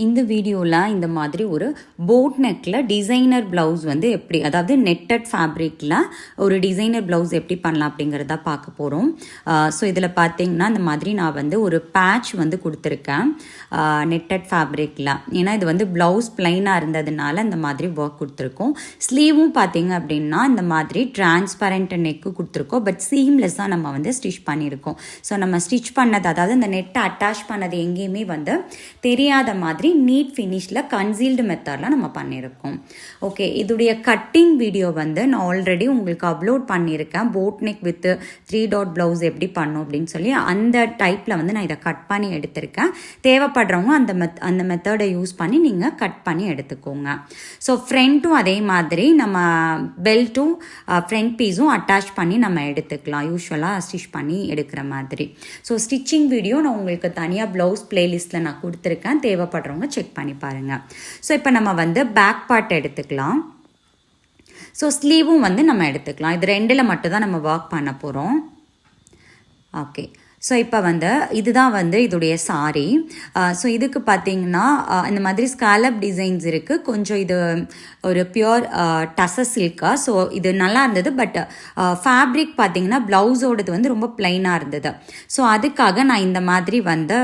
இந்த வீடியோவில் இந்த மாதிரி ஒரு போட் நெக்கில் டிசைனர் ப்ளவுஸ் வந்து எப்படி, அதாவது நெட்டட் ஃபேப்ரிக்கில் ஒரு டிசைனர் ப்ளவுஸ் எப்படி பண்ணலாம் அப்படிங்கிறத பார்க்க போகிறோம். ஸோ இதில் பார்த்தீங்கன்னா இந்த மாதிரி நான் வந்து ஒரு பேட்ச் வந்து கொடுத்துருக்கேன் நெட்டட் ஃபேப்ரிக்கில். ஏன்னா இது வந்து ப்ளவுஸ் பிளைனாக இருந்ததுனால இந்த மாதிரி ஒர்க் கொடுத்துருக்கோம். ஸ்லீவும் பார்த்தீங்க அப்படின்னா இந்த மாதிரி டிரான்ஸ்பரண்ட் நெக்கு கொடுத்துருக்கோம். பட் சீம்லெஸ்ஸாக நம்ம வந்து ஸ்டிச் பண்ணியிருக்கோம். ஸோ நம்ம ஸ்டிச் பண்ணது, அதாவது இந்த நெட்டை அட்டாச் பண்ணது எங்கேயுமே வந்து தெரியாத மாதிரி நீட் ஃபினிஷில் கன்சீல்டு மெத்தடில் நம்ம பண்ணியிருக்கோம். ஓகே, இதோடைய கட்டிங் வீடியோ வந்து நான் ஆல்ரெடி உங்களுக்கு அப்லோட் பண்ணியிருக்கேன். Boat neck with 3 dot blouse எப்படி பண்ணும் அப்படின்னு சொல்லி அந்த டைப்பில் வந்து நான் இதை கட் பண்ணி எடுத்திருக்கேன். தேவைப்படுறவங்க அந்த மெத்தடை யூஸ் பண்ணி நீங்கள் கட் பண்ணி எடுத்துக்கோங்க. ஸோ ஃப்ரண்ட்டும் அதே மாதிரி நம்ம பெல்ட்டும் ஃப்ரண்ட் பீஸும் அட்டாச் பண்ணி நம்ம எடுத்துக்கலாம், யூஸ்வலாக ஸ்டிச் பண்ணி எடுக்கிற மாதிரி. ஸோ ஸ்டிச்சிங் வீடியோ நான் உங்களுக்கு தனியாக ப்ளவுஸ் பிளேலிஸ்ட்டில் நான் கொடுத்துருக்கேன், தேவைப்படுறவங்க செக் பண்ணி பாருங்கள். ஸோ இப்போ நம்ம வந்து பேக் பார்ட் எடுத்துக்கலாம். ஸோ ஸ்லீவும் வந்து நம்ம எடுத்துக்கலாம். இது ரெண்டில் மட்டும்தான் நம்ம ஒர்க் பண்ண போகிறோம். ஓகே, ஸோ இப்போ வந்து இதுதான் வந்து இதோடைய சாரி. ஸோ இதுக்கு பார்த்தீங்கன்னா இந்த மாதிரி ஸ்காலப் டிசைன்ஸ் இருக்குது. கொஞ்சம் இது ஒரு பியோர் டசர் சில்கா. ஸோ இது நல்லா இருந்தது. பட் ஃபேப்ரிக் பார்த்தீங்கன்னா ப்ளவுஸோடது வந்து ரொம்ப பிளைனாக இருந்தது. ஸோ அதுக்காக நான் இந்த மாதிரி வந்து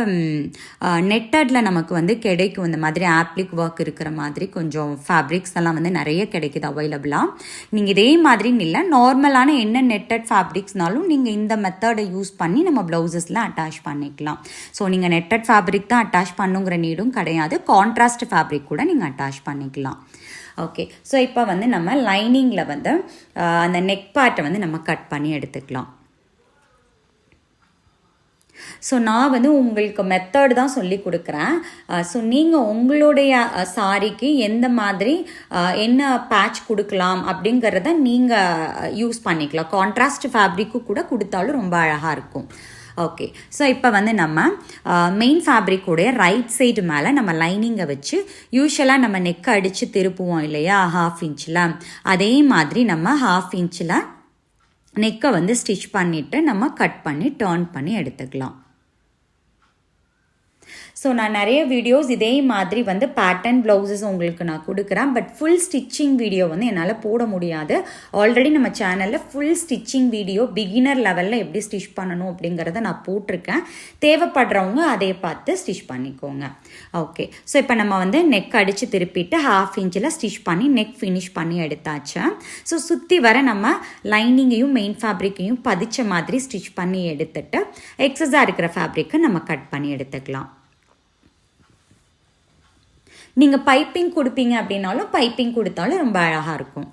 நெட்டடில் நமக்கு வந்து கிடைக்கும், இந்த மாதிரி ஆப்ளிக் ஒர்க் இருக்கிற மாதிரி கொஞ்சம் ஃபேப்ரிக்ஸ் எல்லாம் வந்து நிறைய கிடைக்குது அவைலபிளாக. நீங்கள் இதே மாதிரின்னு இல்லை, நார்மலான என்ன நெட்டட் ஃபேப்ரிக்ஸ்னாலும் நீங்கள் இந்த மெத்தடை யூஸ் பண்ணி நம்ம ப்ளவுஸஸில் அட்டாச் பண்ணிக்கலாம். ஸோ நீங்கள் நெட்டட் ஃபேப்ரிக் தான் அட்டாச் பண்ணுங்கிற நீடும் கிடையாது, கான்ட்ராஸ்ட் ஃபேப்ரிக் கூட நீங்கள் அட்டாச் பண்ணிக்கலாம். ஓகே, ஸோ இப்போ வந்து நம்ம லைனிங்கில் வந்து அந்த நெக் பார்ட்டை வந்து நம்ம கட் பண்ணி எடுத்துக்கலாம். ஸோ நான் வந்து உங்களுக்கு மெத்தட் தான் சொல்லி கொடுக்குறேன். ஸோ நீங்கள் உங்களுடைய சாரிக்கு எந்த மாதிரி என்ன பேட்ச் கொடுக்கலாம் அப்படிங்கிறத நீங்கள் யூஸ் பண்ணிக்கலாம். கான்ட்ராஸ்ட் ஃபேப்ரிக்கு கூட கொடுத்தாலும் ரொம்ப அழகாக இருக்கும். ஓகே, ஸோ இப்போ வந்து நம்ம மெயின் ஃபேப்ரிக்குடைய ரைட் சைடு மேலே நம்ம லைனிங்கை வச்சு யூஸ்வலாக நம்ம நெக்கை அடித்து திருப்புவோம் இல்லையா, 1/2 இன்ச்சில். அதே மாதிரி நம்ம 1/2 இன்ச்சில் நெக்கை வந்து ஸ்டிச் பண்ணிவிட்டு நம்ம கட் பண்ணி டர்ன் பண்ணி எடுத்துக்கலாம். ஸோ நான் நிறைய வீடியோஸ் இதே மாதிரி வந்து பேட்டர்ன் ப்ளவுசஸ் உங்களுக்கு நான் கொடுக்குறேன். பட் ஃபுல் ஸ்டிச்சிங் வீடியோ வந்து என்னால் போட முடியாது. ஆல்ரெடி நம்ம சேனலில் ஃபுல் ஸ்டிச்சிங் வீடியோ பிகினர் லெவலில் எப்படி ஸ்டிச் பண்ணணும் அப்படிங்கிறத நான் போட்டிருக்கேன். தேவைப்படுறவங்க அதை பார்த்து ஸ்டிச் பண்ணிக்கோங்க. ஓகே, ஸோ இப்போ நம்ம வந்து நெக் அடித்து திருப்பிட்டு 1/2 இன்ச்சில் ஸ்டிச் பண்ணி நெக் ஃபினிஷ் பண்ணி எடுத்தாச்சு. ஸோ சுற்றி வர நம்ம லைனிங்கையும் மெயின் ஃபேப்ரிக்கையும் பதிச்ச மாதிரி ஸ்டிச் பண்ணி எடுத்துட்டு எக்ஸஸாக இருக்கிற ஃபேப்ரிக்கை நம்ம கட் பண்ணி எடுத்துக்கலாம். நீங்கள் பைப்பிங் கொடுப்பீங்க அப்படின்னாலும் பைப்பிங் கொடுத்தாலும் ரொம்ப அழகாக இருக்கும்.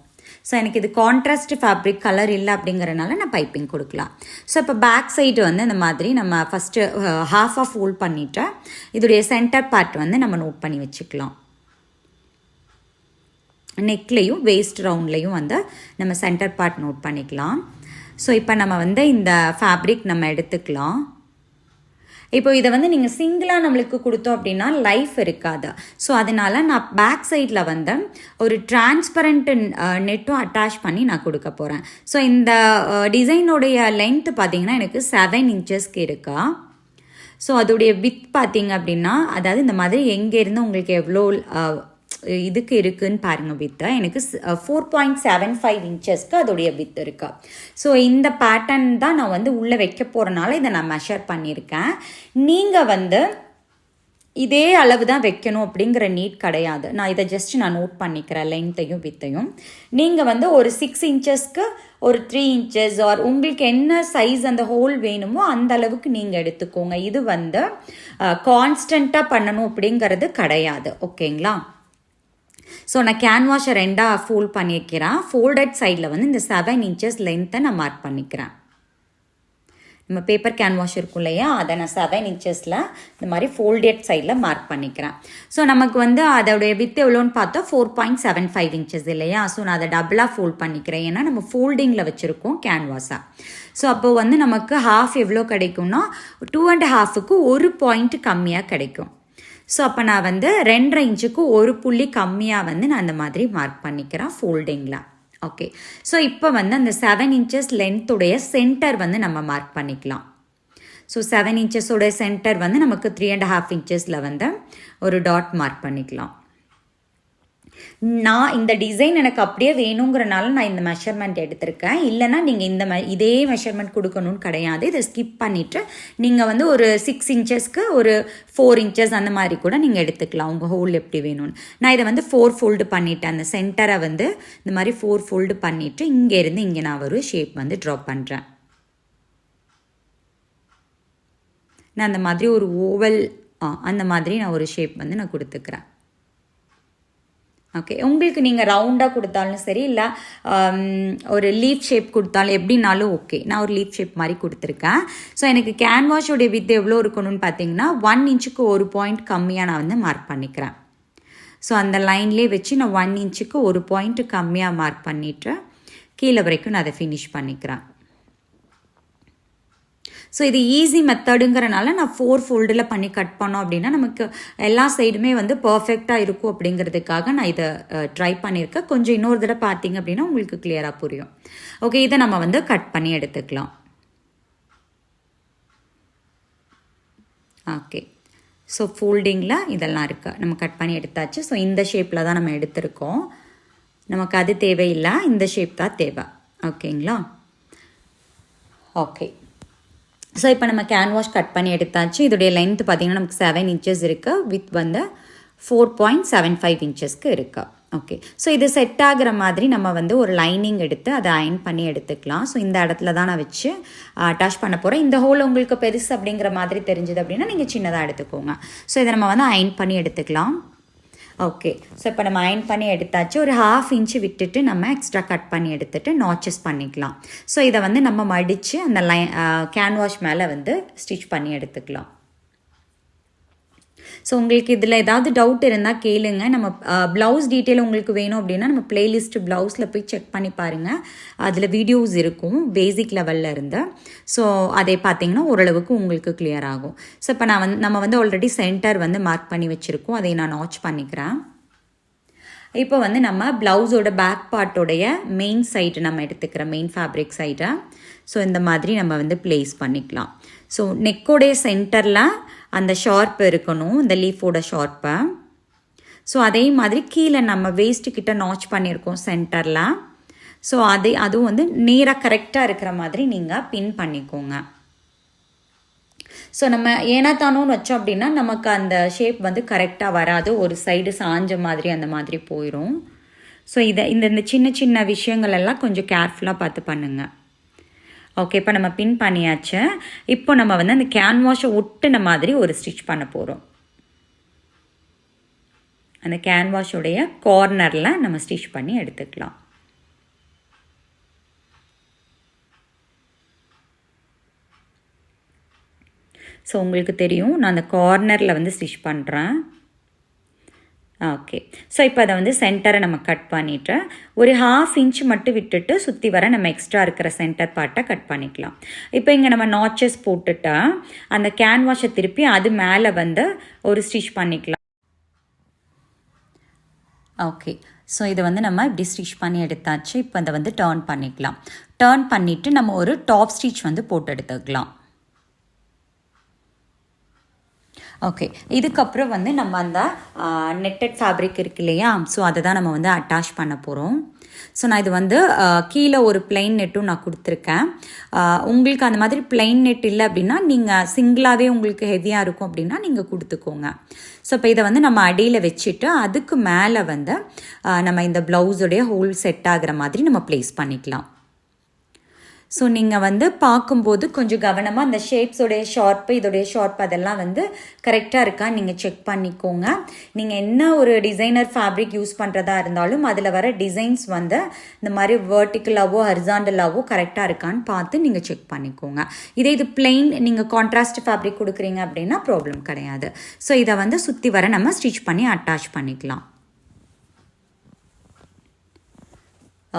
ஸோ எனக்கு இது கான்ட்ராஸ்ட் ஃபேப்ரிக் கலர் இல்லை அப்படிங்கிறனால நான் பைப்பிங் கொடுக்கலாம். ஸோ இப்போ பேக் சைடு வந்து இந்த மாதிரி நம்ம ஃபஸ்ட்டு 1/2 ஃபோல்ட் பண்ணிவிட்டு இதோடைய சென்டர் பார்ட் வந்து நம்ம நோட் பண்ணி வச்சுக்கலாம். நெக்லையும் வேஸ்ட் ரவுண்ட்லேயும் வந்து நம்ம சென்டர் பார்ட் நோட் பண்ணிக்கலாம். ஸோ இப்போ நம்ம வந்து இந்த ஃபேப்ரிக் நம்ம எடுத்துக்கலாம். இப்போ இதை வந்து நீங்கள் சிங்கிளாக நம்மளுக்கு கொடுத்தோம் அப்படின்னா லைஃப் இருக்காது. ஸோ அதனால் நான் பேக் சைடில் வந்து ஒரு டிரான்ஸ்பரண்ட் நெட்டும் அட்டாச் பண்ணி நான் கொடுக்க போகிறேன். ஸோ இந்த டிசைனோடைய லென்த்து பார்த்தீங்கன்னா எனக்கு 7 இன்ச்சஸ்க்கு இருக்கா. ஸோ அதோடைய வித் பார்த்தீங்க அப்படின்னா, அதாவது இந்த மாதிரி எங்கேருந்து உங்களுக்கு எவ்வளோ இதுக்கு இருக்குன்னு பாருங்கள். வித்து எனக்கு 4.75 இன்ச்சஸ்க்கு அதோடைய வித் இருக்கா. ஸோ இந்த பேட்டர்ன் தான் நான் வந்து உள்ளே வைக்க போகிறனால இதை நான் மெஷர் பண்ணியிருக்கேன். நீங்கள் வந்து இதே அளவு தான் வைக்கணும் அப்படிங்கிற நீட் கிடையாது. நான் இதை ஜஸ்ட் நான் நோட் பண்ணிக்கிறேன், லென்த்தையும் வித்தையும். நீங்கள் வந்து ஒரு 6 இன்ச்சஸ்க்கு ஒரு 3 இன்ச்சஸ் ஆர் உங்களுக்கு என்ன சைஸ் அந்த ஹோல் வேணுமோ அந்த அளவுக்கு நீங்கள் எடுத்துக்கோங்க. இது வந்து கான்ஸ்டண்ட்டாக பண்ணணும் அப்படிங்கிறது கிடையாது. ஓகேங்களா? ஸோ நான் கேன்வாஷை 2ஆக ஃபோல்ட் பண்ணிக்கிறேன். ஃபோல்டட் சைடில் வந்து இந்த 7 இன்ச்சஸ் லென்த்தை நான் மார்க் பண்ணிக்கிறேன். நம்ம பேப்பர் கேன்வாஷ் இருக்கும் இல்லையா, அதை நான் 7 இன்ச்சஸில் இந்த மாதிரி ஃபோல்டட் சைடில் மார்க் பண்ணிக்கிறேன். ஸோ நமக்கு வந்து அதோடைய வித் எவ்வளோன்னு பார்த்தா 4.75 இன்ச்சஸ் இல்லையா. ஸோ நான் அதை டபுளாக ஃபோல்ட் பண்ணிக்கிறேன், ஏன்னா நம்ம ஃபோல்டிங்கில் வச்சுருக்கோம் கேன்வாஸாக. ஸோ அப்போ வந்து நமக்கு 1/2 எவ்வளோ கிடைக்கும்னா 2.5க்கு 1 பாயிண்ட் கம்மியாக கிடைக்கும். ஸோ அப்போ நான் வந்து 2.5 இன்ச்சுக்கு 1 புள்ளி கம்மியாக வந்து நான் அந்த மாதிரி மார்க் பண்ணிக்கிறேன் ஃபோல்டிங்கில். ஓகே, ஸோ இப்போ வந்து அந்த 7 இன்ச்சஸ் லென்த்துடைய சென்டர் வந்து நம்ம மார்க் பண்ணிக்கலாம். ஸோ 7 இன்ச்சஸோட சென்டர் வந்து நமக்கு 3.5 இன்ச்சஸில் வந்து ஒரு டாட் மார்க் பண்ணிக்கலாம். நான் இந்த டிசைன் எனக்கு அப்படியே வேணுங்கிறனால நான் இந்த மெஷர்மெண்ட் எடுத்திருக்கேன். இல்லைனா நீங்கள் இதே மெஷர்மெண்ட் கொடுக்கணும்னு கிடையாது. இதை ஸ்கிப் பண்ணிவிட்டு நீங்கள் வந்து ஒரு 6 இன்ச்சஸ்க்கு ஒரு 4 இன்ச்சஸ் அந்த மாதிரி கூட நீங்கள் எடுத்துக்கலாம், உங்கள் ஹோல் எப்படி வேணும்னு. நான் இதை வந்து 4 ஃபோல்டு பண்ணிவிட்டேன். அந்த சென்டரை வந்து இந்த மாதிரி 4 ஃபோல்டு பண்ணிவிட்டு இங்கேருந்து இங்கே நான் ஒரு ஷேப் வந்து ட்ரா பண்ணுறேன். நான் அந்த மாதிரி ஒரு ஓவல் அந்த மாதிரி நான் ஒரு ஷேப் வந்து நான் கொடுத்துக்கிறேன். ஓகே, உங்களுக்கு நீங்கள் ரவுண்டாக கொடுத்தாலும் சரி, இல்லை ஒரு லீஃப் ஷேப் கொடுத்தாலும் எப்படின்னாலும் ஓகே. நான் ஒரு லீஃப் ஷேப் மாதிரி கொடுத்துருக்கேன். ஸோ எனக்கு கேன்வாஷோடைய வித் எவ்வளோ இருக்கணும்னு பார்த்தீங்கன்னா 1 இன்ச்சுக்கு ஒரு பாயிண்ட் கம்மியாக நான் வந்து மார்க் பண்ணிக்கிறேன். ஸோ அந்த லைன்லேயே வச்சு நான் 1 இன்ச்சுக்கு ஒரு பாயிண்ட் கம்மியாக மார்க் பண்ணிவிட்டு கீழே வரைக்கும் நான் அதை ஃபினிஷ் பண்ணிக்கிறேன். ஸோ இது ஈஸி மெத்தடுங்கிறனால நான் 4 ஃபோல்டில் பண்ணி கட் பண்ணோம் அப்படின்னா நமக்கு எல்லா சைடுமே வந்து பர்ஃபெக்டாக இருக்கும் அப்படிங்கிறதுக்காக நான் இதை ட்ரை பண்ணியிருக்கேன். கொஞ்சம் இன்னொரு தடவை பார்த்தீங்க அப்படின்னா உங்களுக்கு கிளியராக புரியும். ஓகே, இதை நம்ம வந்து கட் பண்ணி எடுத்துக்கலாம். ஓகே, ஸோ ஃபோல்டிங்கில் இதெல்லாம் இருக்குது, நம்ம கட் பண்ணி எடுத்தாச்சு. ஸோ இந்த ஷேப்பில் தான் நம்ம எடுத்திருக்கோம். நமக்கு அது தேவையில்லை, இந்த ஷேப் தான் தேவை. ஓகேங்களா? ஓகே, ஸோ இப்போ நம்ம கேன்வாஷ் கட் பண்ணி எடுத்தாச்சு. இதோடைய லென்த் பார்த்திங்கன்னா நமக்கு 7 இன்ச்சஸ் இருக்குது, வித் வந்து 4.75 இன்ச்சஸ்க்கு இருக்குது. ஓகே, ஸோ இது செட் ஆகிற மாதிரி நம்ம வந்து ஒரு லைனிங் எடுத்து அதை அயன் பண்ணி எடுத்துக்கலாம். ஸோ இந்த இடத்துல தான் நான் வச்சு அட்டாச் பண்ண போகிறேன். இந்த ஹோல் உங்களுக்கு பெருசு அப்படிங்கிற மாதிரி தெரிஞ்சது அப்படின்னா நீங்கள் சின்னதாக எடுத்துக்கோங்க. ஸோ இதை நம்ம வந்து அயன் பண்ணி எடுத்துக்கலாம். ஓகே, ஸோ இப்போ நம்ம அயன் பண்ணி எடுத்தாச்சு. ஒரு 1/2 இன்ச்சு விட்டுட்டு நம்ம எக்ஸ்ட்ரா கட் பண்ணி எடுத்துகிட்டு நாச்சஸ் பண்ணிக்கலாம். ஸோ இதை வந்து நம்ம மடித்து அந்த கேன்வாஷ் மேலே வந்து ஸ்டிச் பண்ணி எடுத்துக்கலாம். ஸோ உங்களுக்கு இதில் ஏதாவது டவுட் இருந்தால் கேளுங்க. நம்ம ப்ளவுஸ் டீட்டெயில் உங்களுக்கு வேணும் அப்படின்னா நம்ம பிளேலிஸ்ட் ப்ளவுஸில் போய் செக் பண்ணி பாருங்கள். அதில் வீடியோஸ் இருக்கும் பேசிக் லெவலில் இருந்து. ஸோ அதை பார்த்தீங்கன்னா ஓரளவுக்கு உங்களுக்கு கிளியர் ஆகும். ஸோ இப்போ நம்ம வந்து ஆல்ரெடி சென்டர் வந்து மார்க் பண்ணி வச்சுருக்கோம். அதை நான் நாட்ச் பண்ணிக்கிறேன். இப்போ வந்து நம்ம ப்ளவுஸோட பேக் பார்ட்டோடைய மெயின் சைடு நம்ம எடுத்துக்கிறோம், மெயின் ஃபேப்ரிக் சைடை. ஸோ இந்த மாதிரி நம்ம வந்து ப்ளேஸ் பண்ணிக்கலாம். ஸோ நெக்கோடைய சென்டரில் அந்த ஷார்ப் இருக்கணும், இந்த லீஃபோட ஷார்ப்பை. ஸோ அதே மாதிரி கீழே நம்ம வேஸ்ட்டுக்கிட்ட நாச் பண்ணியிருக்கோம் சென்டரில். ஸோ அதுவும் வந்து நேராக கரெக்டாக இருக்கிற மாதிரி நீங்கள் பின் பண்ணிக்கோங்க. ஸோ நம்ம ஏன்னா தானோன்னு வச்சோம் அப்படின்னா நமக்கு அந்த ஷேப் வந்து கரெக்டாக வராது, ஒரு சைடு சாஞ்ச மாதிரி அந்த மாதிரி போயிடும். ஸோ இந்த சின்ன சின்ன விஷயங்கள் எல்லாம் கொஞ்சம் கேர்ஃபுல்லாக பார்த்து பண்ணுங்கள். ஓகே, இப்போ நம்ம பின் பண்ணியாச்சு. இப்போ நம்ம வந்து அந்த கேன்வாஷை ஒட்டின மாதிரி ஒரு ஸ்டிச் பண்ண போகிறோம். அந்த கேன்வாஷோடைய கார்னரில் நம்ம ஸ்டிச் பண்ணி எடுத்துக்கலாம். ஸோ உங்களுக்கு தெரியும் நான் அந்த கார்னரில் வந்து ஸ்டிச் பண்ணுறேன். ஓகே, ஸோ இப்போ அதை வந்து சென்டரை நம்ம கட் பண்ணிவிட்டு ஒரு 1/2 இன்ச் மட்டும் விட்டுட்டு சுற்றி வர நம்ம எக்ஸ்ட்ரா இருக்கிற சென்டர் பார்ட்டை கட் பண்ணிக்கலாம். இப்போ இங்கே நம்ம நாச்சஸ் போட்டுட்டா அந்த கேன்வாஷை திருப்பி அது மேலே வந்து ஒரு ஸ்டிச் பண்ணிக்கலாம். ஓகே, ஸோ இதை வந்து நம்ம இப்படி ஸ்டிச் பண்ணி எடுத்தாச்சு. இப்போ அதை வந்து டர்ன் பண்ணிக்கலாம். டர்ன் பண்ணிவிட்டு நம்ம ஒரு டாப் ஸ்டிச் வந்து போட்டு எடுத்துக்கலாம். ஓகே, இதுக்கப்புறம் வந்து நம்ம அந்த நெட்டட் ஃபேப்ரிக் இருக்கு இல்லையா, ஸோ அதை தான் நம்ம வந்து அட்டாச் பண்ண போகிறோம். ஸோ நான் இது வந்து கீழே ஒரு பிளெயின் நெட்டும் நான் கொடுத்துருக்கேன். உங்களுக்கு அந்த மாதிரி பிளெயின் நெட் இல்லை அப்படின்னா நீங்கள் சிங்கிளாகவே உங்களுக்கு ஹெவியாக இருக்கும் அப்படின்னா நீங்கள் கொடுத்துக்கோங்க. ஸோ இப்போ இதை வந்து நம்ம அடியில் வச்சுட்டு அதுக்கு மேலே வந்து நம்ம இந்த ப்ளவுஸோடைய ஹோல் செட் ஆகிற மாதிரி நம்ம ப்ளேஸ் பண்ணிக்கலாம். ஸோ நீங்கள் வந்து பார்க்கும்போது கொஞ்சம் கவனமாக அந்த ஷேப்ஸோடைய ஷார்ப்பு இதோடைய ஷார்ப் அதெல்லாம் வந்து கரெக்டாக இருக்கா நீங்கள் செக் பண்ணிக்கோங்க. நீங்கள் என்ன ஒரு டிசைனர் ஃபேப்ரிக் யூஸ் பண்ணுறதா இருந்தாலும் அதில் வர டிசைன்ஸ் வந்து இந்த மாதிரி வெர்டிக்கலாவோ ஹரிசாண்டலாவோ கரெக்டாக இருக்கான்னு பார்த்து நீங்கள் செக் பண்ணிக்கோங்க. இது பிளெயின் நீங்கள் கான்ட்ராஸ்ட் ஃபேப்ரிக் கொடுக்குறீங்க அப்படின்னா ப்ராப்ளம் கிடையாது. ஸோ இதை வந்து சுற்றி வர நம்ம ஸ்டிச் பண்ணி அட்டாச் பண்ணிக்கலாம்.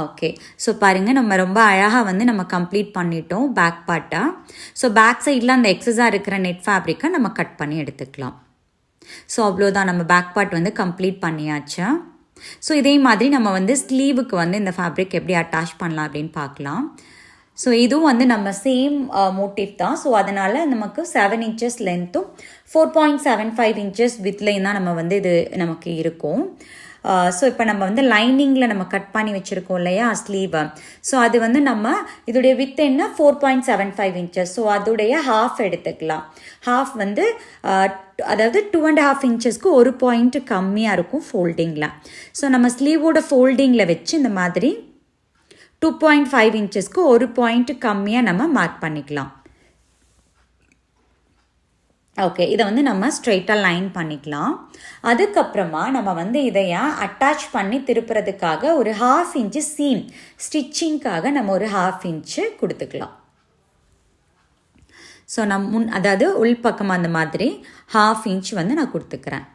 ஓகே, ஸோ பாருங்கள் நம்ம ரொம்ப அழகாக வந்து நம்ம கம்ப்ளீட் பண்ணிட்டோம் பேக் பார்ட்டை. ஸோ பேக் சைடில் அந்த எக்ஸஸாக இருக்கிற நெட் ஃபேப்ரிக்கை நம்ம கட் பண்ணி எடுத்துக்கலாம். ஸோ அவ்வளோதான், நம்ம பேக் பார்ட் வந்து கம்ப்ளீட் பண்ணியாச்சு. ஸோ இதே மாதிரி நம்ம வந்து ஸ்லீவுக்கு வந்து இந்த ஃபேப்ரிக் எப்படி அட்டாச் பண்ணலாம் அப்படின்னு பார்க்கலாம். ஸோ இதுவும் வந்து நம்ம சேம் மோட்டிவ் தான். ஸோ அதனால் நமக்கு 7 inches லென்த்தும் 4.75 inches வித்லையும் தான் நம்ம வந்து இது நமக்கு இருக்கும். ஸோ இப்போ நம்ம வந்து லைனிங்கில் நம்ம கட் பண்ணி வச்சுருக்கோம் இல்லையா ஸ்லீவை, ஸோ அது வந்து நம்ம இதோடைய வித் என்ன 4.75 inches. ஸோ அதோடைய ஹாஃப் எடுத்துக்கலாம். ஹாஃப் வந்து அதாவது 2.5 inchesக்கு ஒரு பாயிண்ட் கம்மியாக இருக்கும் ஃபோல்டிங்கில். ஸோ நம்ம ஸ்லீவோட ஃபோல்டிங்கில் வச்சு இந்த மாதிரி 2.5 inchesக்கு ஒரு பாயிண்ட் கம்மியாக நம்ம மார்க் பண்ணிக்கலாம். ஓகே, இதை வந்து நம்ம ஸ்ட்ரெயிட்டாக லைன் பண்ணிக்கலாம். அதுக்கப்புறமா நம்ம வந்து இதையா அட்டாச் பண்ணி திருப்புறதுக்காக ஒரு 1/2 inch சீம் ஸ்டிச்சிங்காக நம்ம ஒரு 1/2 inch கொடுத்துக்கலாம். ஸோ அதாவது உள்பக்கம் அந்த மாதிரி 1/2 inch வந்து நான் கொடுத்துக்கிறேன்.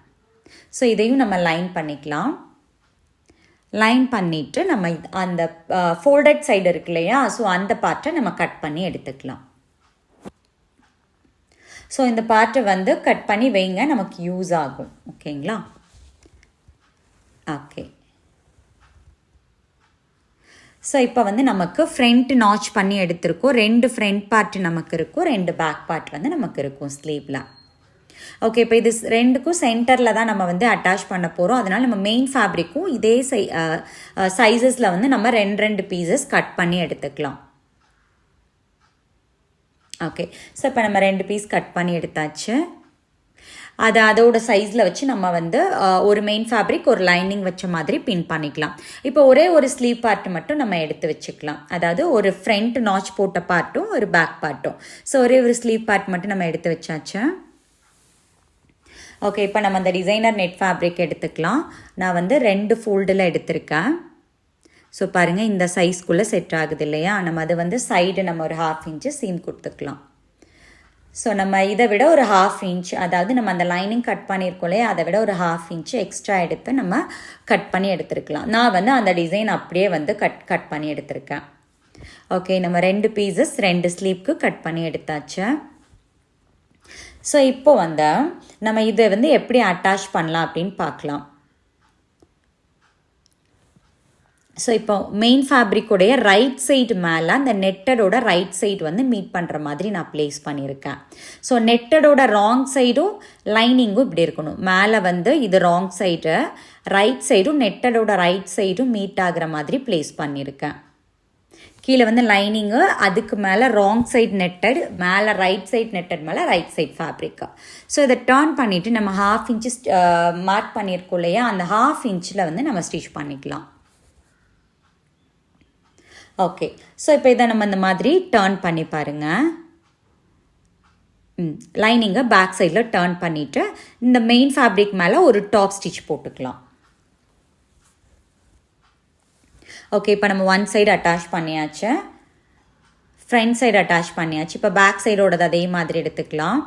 ஸோ இதையும் நம்ம லைன் பண்ணிக்கலாம். லைன் பண்ணிவிட்டு நம்ம அந்த ஃபோல்டட் சைடு இருக்கு இல்லையா, ஸோ அந்த பார்ட்டை நம்ம கட் பண்ணி எடுத்துக்கலாம். ஸோ இந்த பார்ட்டை வந்து கட் பண்ணி வைங்க, நமக்கு யூஸ் ஆகும். ஓகேங்களா? ஓகே, ஸோ இப்போ வந்து நமக்கு ஃப்ரண்ட் நாச் பண்ணி எடுத்திருக்கோம். 2 ஃப்ரண்ட் பார்ட் நமக்கு இருக்கும், 2 பேக் பார்ட் வந்து நமக்கு இருக்கும் ஸ்லீவில். ஓகே, இப்போ இது 2க்கும் சென்டரில் தான் நம்ம வந்து அட்டாச் பண்ண போகிறோம். அதனால் நம்ம மெயின் ஃபேப்ரிக்கும் இதே சைஸஸில் வந்து நம்ம 2 பீசஸ் கட் பண்ணி எடுத்துக்கலாம். ஓகே, ஸோ இப்போ நம்ம 2 பீஸ் கட் பண்ணி எடுத்தாச்சு. அதோட சைஸில் வச்சு நம்ம வந்து ஒரு மெயின் ஃபேப்ரிக் ஒரு லைனிங் வச்ச மாதிரி பின் பண்ணிக்கலாம். இப்போ ஒரே ஒரு ஸ்லீவ் பார்ட் மட்டும் நம்ம எடுத்து வச்சுக்கலாம். அதாவது ஒரு ஃப்ரண்ட் நாச் போட்ட பார்ட்டும் ஒரு பேக் பார்ட்டும். ஸோ ஒரே ஒரு ஸ்லீவ் பார்ட் மட்டும் நம்ம எடுத்து வச்சாச்சு. ஓகே, இப்போ நம்ம அந்த டிசைனர் நெட் ஃபேப்ரிக் எடுத்துக்கலாம். நான் வந்து 2 ஃபோல்டில் எடுத்திருக்கேன். ஸோ பாருங்கள், இந்த சைஸ்க்குள்ளே செட் ஆகுது இல்லையா. நம்ம அது வந்து சைடு நம்ம ஒரு 1/2 inch சீம் கொடுத்துக்கலாம். ஸோ நம்ம இதை விட ஒரு 1/2 inch, அதாவது நம்ம அந்த லைனிங் கட் பண்ணியிருக்கோம் இல்லையா, அதை விட ஒரு 1/2 inch எக்ஸ்ட்ரா எடுத்து நம்ம கட் பண்ணி எடுத்துருக்கலாம். நான் வந்து அந்த டிசைன் அப்படியே வந்து கட் பண்ணி எடுத்திருக்கேன். ஓகே, நம்ம 2 பீசஸ் 2 ஸ்லீவ்க்கு கட் பண்ணி எடுத்தாச்சு. ஸோ இப்போ வந்து நம்ம இதை வந்து எப்படி அட்டாச் பண்ணலாம் அப்படின்னு பார்க்கலாம். ஸோ இப்போ மெயின் ஃபேப்ரிக்கோடைய ரைட் சைடு மேலே அந்த நெட்டடோட ரைட் சைடு வந்து மீட் பண்ணுற மாதிரி நான் ப்ளேஸ் பண்ணியிருக்கேன். ஸோ நெட்டடோட ராங் சைடும் லைனிங்கும் இப்படி இருக்கணும். மேலே வந்து இது ராங் சைடு, ரைட் சைடும் நெட்டடோட ரைட் சைடும் மீட் ஆகிற மாதிரி ப்ளேஸ் பண்ணியிருக்கேன். கீழே வந்து லைனிங்கு, அதுக்கு மேலே ராங் சைடு நெட்டட், மேலே ரைட் சைடு நெட்டட், மேலே ரைட் சைடு ஃபேப்ரிக்கா. ஸோ இதை டர்ன் பண்ணிவிட்டு நம்ம 1/2 inch மார்க் பண்ணியிருக்கோம் இல்லையா, அந்த 1/2 inchல வந்து நம்ம ஸ்டிச் பண்ணிக்கலாம். ஓகே, ஸோ இப்போ இதை நம்ம இந்த மாதிரி டர்ன் பண்ணி பாருங்கள். லைனிங்கை பேக் சைடில் டர்ன் பண்ணிவிட்டு இந்த மெயின் ஃபேப்ரிக் மேலே ஒரு டாப் ஸ்டிச் போட்டுக்கலாம். ஓகே, இப்போ நம்ம 1 சைடு அட்டாச் பண்ணியாச்சு, ஃப்ரண்ட் சைடு அட்டாச் பண்ணியாச்சு. இப்போ பேக் சைடோடது அதே மாதிரி எடுத்துக்கலாம்.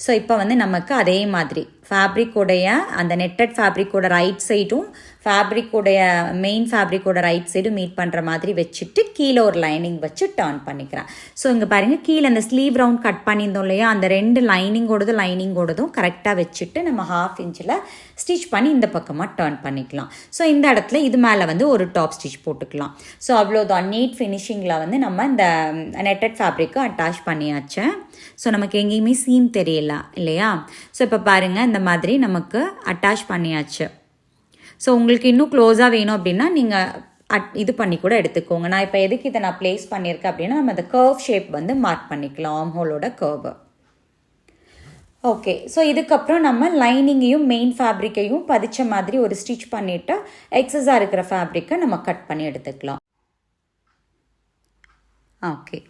ஸோ இப்போ வந்து நமக்கு அதே மாதிரி ஃபேப்ரிக்கோடைய அந்த நெட்டட் ஃபேப்ரிக்கோட ரைட் சைடும் ஃபேப்ரிக்கோடைய மெயின் ஃபேப்ரிக்கோட ரைட் சைடும் மீட் பண்ணுற மாதிரி வச்சுட்டு கீழே ஒரு லைனிங் வச்சு டர்ன் பண்ணிக்கிறேன். ஸோ இங்கே பாருங்கள், கீழே அந்த ஸ்லீவ் ரவுண்ட் கட் பண்ணியிருந்தோம் இல்லையா, அந்த 2 லைனிங்கோடதும் கரெக்டாக வச்சுட்டு நம்ம 1/2 inchல ஸ்டிச் பண்ணி இந்த பக்கமாக டர்ன் பண்ணிக்கலாம். ஸோ இந்த இடத்துல இது மேலே வந்து ஒரு டாப் ஸ்டிச் போட்டுக்கலாம். ஸோ அவ்வளோதான், நீட் ஃபினிஷிங்கில் வந்து நம்ம இந்த நெட்டட் ஃபேப்ரிக்கை அட்டாச் பண்ணியாச்சு. ஸோ நமக்கு எங்கேயுமே சீம் தெரியல இல்லையா. ஸோ இப்போ பாருங்கள், இந்த மாதிரி நமக்கு அட்டாச் பண்ணியாச்சு. ஸோ உங்களுக்கு இன்னும் க்ளோஸாக வேணும் அப்படின்னா நீங்கள் இது பண்ணி கூட எடுத்துக்கோங்க. நான் இப்போ எதுக்கு இதை நான் ப்ளேஸ் பண்ணியிருக்கேன் அப்படின்னா, நம்ம அந்த கர்வ் ஷேப் வந்து மார்க் பண்ணிக்கலாம், ஆர்ம் ஹோலோட கர்வு. ஓகே, ஸோ இதுக்கப்புறம் நம்ம லைனிங்கையும் மெயின் ஃபேப்ரிக்கையும் பதிச்ச மாதிரி ஒரு ஸ்டிச் பண்ணிவிட்டு எக்ஸஸாக இருக்கிற ஃபேப்ரிக்கை நம்ம கட் பண்ணி எடுத்துக்கலாம். ஓகே,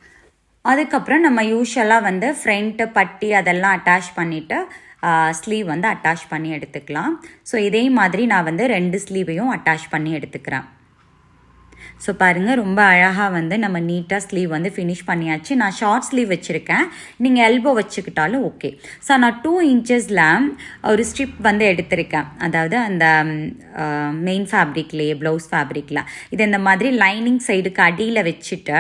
அதுக்கப்புறம் நம்ம யூஷுவலாக வந்து ஃப்ரண்ட்டு பட்டி அதெல்லாம் அட்டாச் பண்ணிவிட்டு ஸ்லீவ் வந்து அட்டாச் பண்ணி எடுத்துக்கலாம். ஸோ இதே மாதிரி நான் வந்து 2 ஸ்லீவையும் அட்டாச் பண்ணி எடுத்துக்கிறேன். ஸோ பாருங்கள், ரொம்ப அழகாக வந்து நம்ம நீட்டாக ஸ்லீவ் வந்து ஃபினிஷ் பண்ணியாச்சு. நான் ஷார்ட் ஸ்லீவ் வச்சுருக்கேன், நீங்கள் எல்போ வச்சுக்கிட்டாலும் ஓகே. ஸோ நான் 2 inchஸில் ஒரு ஸ்ட்ரிப் வந்து எடுத்திருக்கேன், அதாவது அந்த மெயின் ஃபேப்ரிக்லேயே ப்ளவுஸ் ஃபேப்ரிக்கில். இது இந்த மாதிரி லைனிங் சைடுக்கு அடியில் வச்சுட்டு,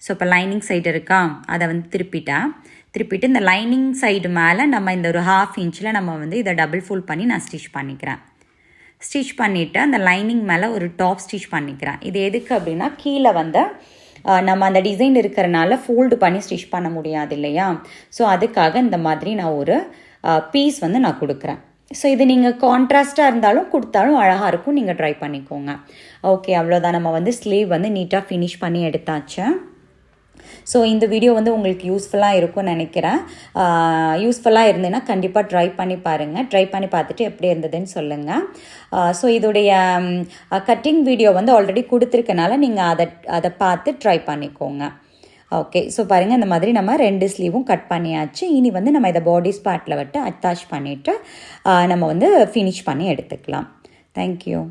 ஸோ இப்போ லைனிங் சைடு இருக்கா, அதை வந்து திருப்பிட்டு இந்த லைனிங் சைடு மேலே நம்ம இந்த ஒரு 1/2 inchல நம்ம வந்து இதை டபுள் ஃபோல்ட் பண்ணி நான் ஸ்டிச் பண்ணிக்கிறேன். ஸ்டிச் பண்ணிவிட்டு அந்த லைனிங் மேலே ஒரு டாப் ஸ்டிச் பண்ணிக்கிறேன். இது எதுக்கு அப்படின்னா, கீழே வந்து நம்ம அந்த டிசைன் இருக்கிறனால ஃபோல்டு பண்ணி ஸ்டிச் பண்ண முடியாது இல்லையா. ஸோ அதுக்காக இந்த மாதிரி நான் ஒரு பீஸ் வந்து நான் கொடுக்குறேன். ஸோ இது நீங்கள் கான்ட்ராஸ்ட்டாக இருந்தாலும் கொடுத்தாலும் அழகாக இருக்கும், நீங்கள் ட்ரை பண்ணிக்கோங்க. ஓகே, அவ்வளோதான். நம்ம வந்து ஸ்லீவ் வந்து நீட்டாக ஃபினிஷ் பண்ணி எடுத்தாச்சு. ஸோ இந்த வீடியோ வந்து உங்களுக்கு யூஸ்ஃபுல்லாக இருக்கும்னு நினைக்கிறேன். யூஸ்ஃபுல்லாக இருந்ததுன்னா கண்டிப்பாக ட்ரை பண்ணி பாருங்கள். ட்ரை பண்ணி பார்த்துட்டு எப்படி இருந்ததுன்னு சொல்லுங்கள். ஸோ இதோடைய கட்டிங் வீடியோ வந்து ஆல்ரெடி கொடுத்துருக்கனால நீங்கள் அதை பார்த்து ட்ரை பண்ணிக்கோங்க. ஓகே, ஸோ பாருங்கள், இந்த மாதிரி நம்ம 2 ஸ்லீவும் கட் பண்ணியாச்சு. இனி வந்து நம்ம இதை பாடி ஸ்பாட்டில் விட்டு அட்டாச் பண்ணிவிட்டு நம்ம வந்து ஃபினிஷ் பண்ணி எடுத்துக்கலாம். தேங்க்யூ.